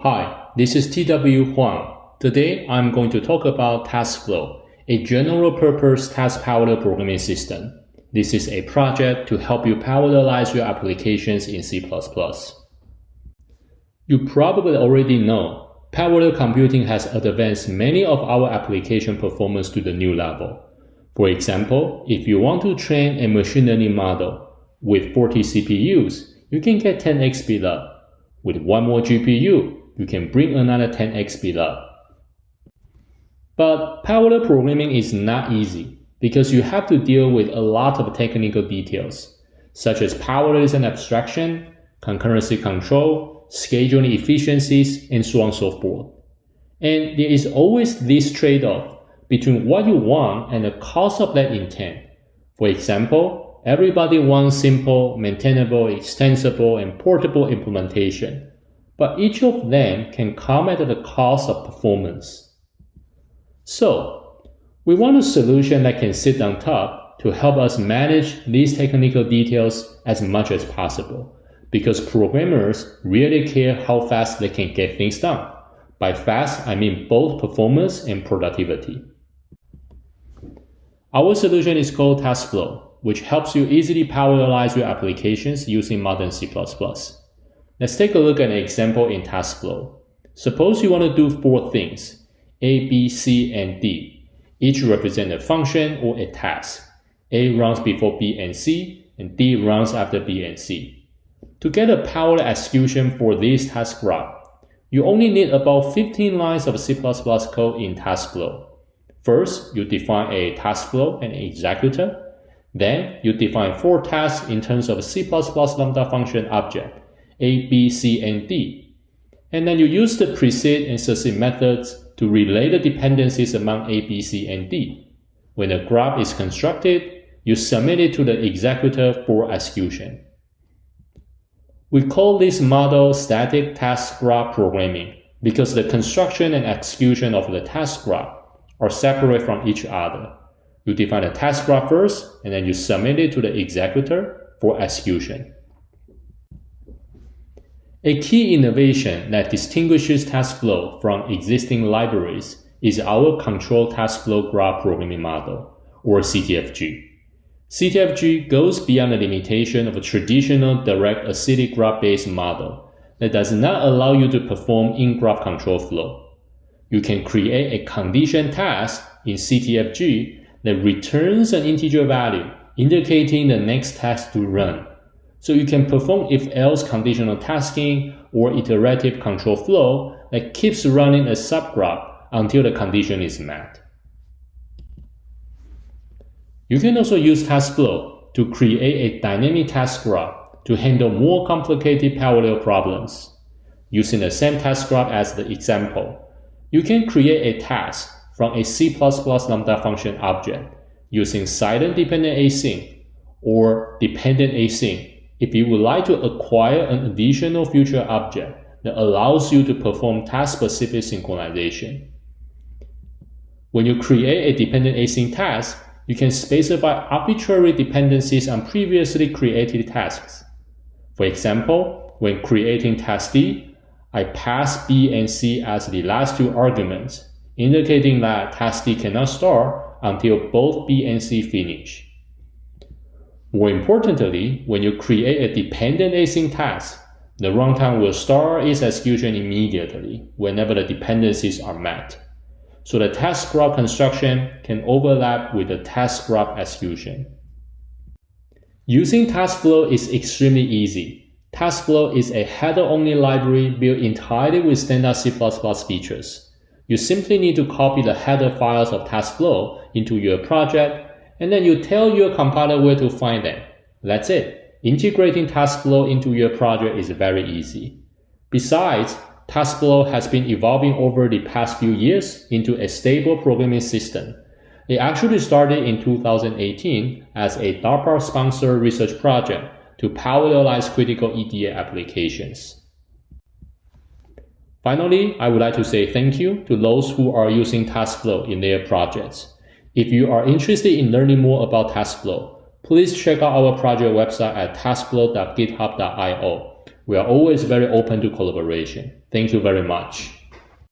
Hi, this is TW Huang. Today I'm going to talk about Taskflow, a general-purpose task parallel programming system. This is a project to help you parallelize your applications in C++. You probably already know, parallel computing has advanced many of our application performance to the new level. For example, if you want to train a machine learning model with 40 CPUs, you can get 10x speed up. With one more GPU, you can bring another 10x speed up. But parallel programming is not easy because you have to deal with a lot of technical details, such as parallelism abstraction, concurrency control, scheduling efficiencies, and so on and so forth. And there is always this trade-off between what you want and the cost of that intent. For example, everybody wants simple, maintainable, extensible, and portable implementation, but each of them can come at the cost of performance. So, we want a solution that can sit on top to help us manage these technical details as much as possible, because programmers really care how fast they can get things done. By fast, I mean both performance and productivity. Our solution is called Taskflow, which helps you easily parallelize your applications using modern C++. Let's take a look at an example in Taskflow. Suppose you want to do 4 things, A, B, C, and D. Each represent a function or a task. A runs before B and C, and D runs after B and C. To get a parallel execution for this task graph, you only need about 15 lines of C++ code in Taskflow. First, you define a task flow and an executor. Then, you define 4 tasks in terms of C++ lambda function object, A, B, C, and D. And then you use the precede and succeed methods to relay the dependencies among A, B, C, and D. When the graph is constructed, you submit it to the executor for execution. We call this model static task graph programming because the construction and execution of the task graph are separate from each other. You define a task graph first, and then you submit it to the executor for execution. A key innovation that distinguishes Taskflow from existing libraries is our Control Taskflow Graph Programming Model, or CTFG. CTFG goes beyond the limitation of a traditional direct acyclic graph-based model that does not allow you to perform in-graph control flow. You can create a condition task in CTFG that returns an integer value indicating the next task to run. So you can perform if-else conditional tasking or iterative control flow that keeps running a subgraph until the condition is met. You can also use Taskflow to create a dynamic task graph to handle more complicated parallel problems. Using the same task graph as the example, you can create a task from a C++ lambda function object using silent dependent async or dependent async if you would like to acquire an additional future object that allows you to perform task-specific synchronization. When you create a dependent async task, you can specify arbitrary dependencies on previously created tasks. For example, when creating task D, I pass B and C as the last 2 arguments, indicating that task D cannot start until both B and C finish. More importantly, when you create a dependent async task, the runtime will start its execution immediately whenever the dependencies are met. So the task graph construction can overlap with the task graph execution. Using Taskflow is extremely easy. Taskflow is a header-only library built entirely with standard C++ features. You simply need to copy the header files of Taskflow into your project, and then you tell your compiler where to find them. That's it. Integrating Taskflow into your project is very easy. Besides, Taskflow has been evolving over the past few years into a stable programming system. It actually started in 2018 as a DARPA-sponsored research project to parallelize critical EDA applications. Finally, I would like to say thank you to those who are using Taskflow in their projects. If you are interested in learning more about Taskflow, please check out our project website at taskflow.github.io. We are always very open to collaboration. Thank you very much.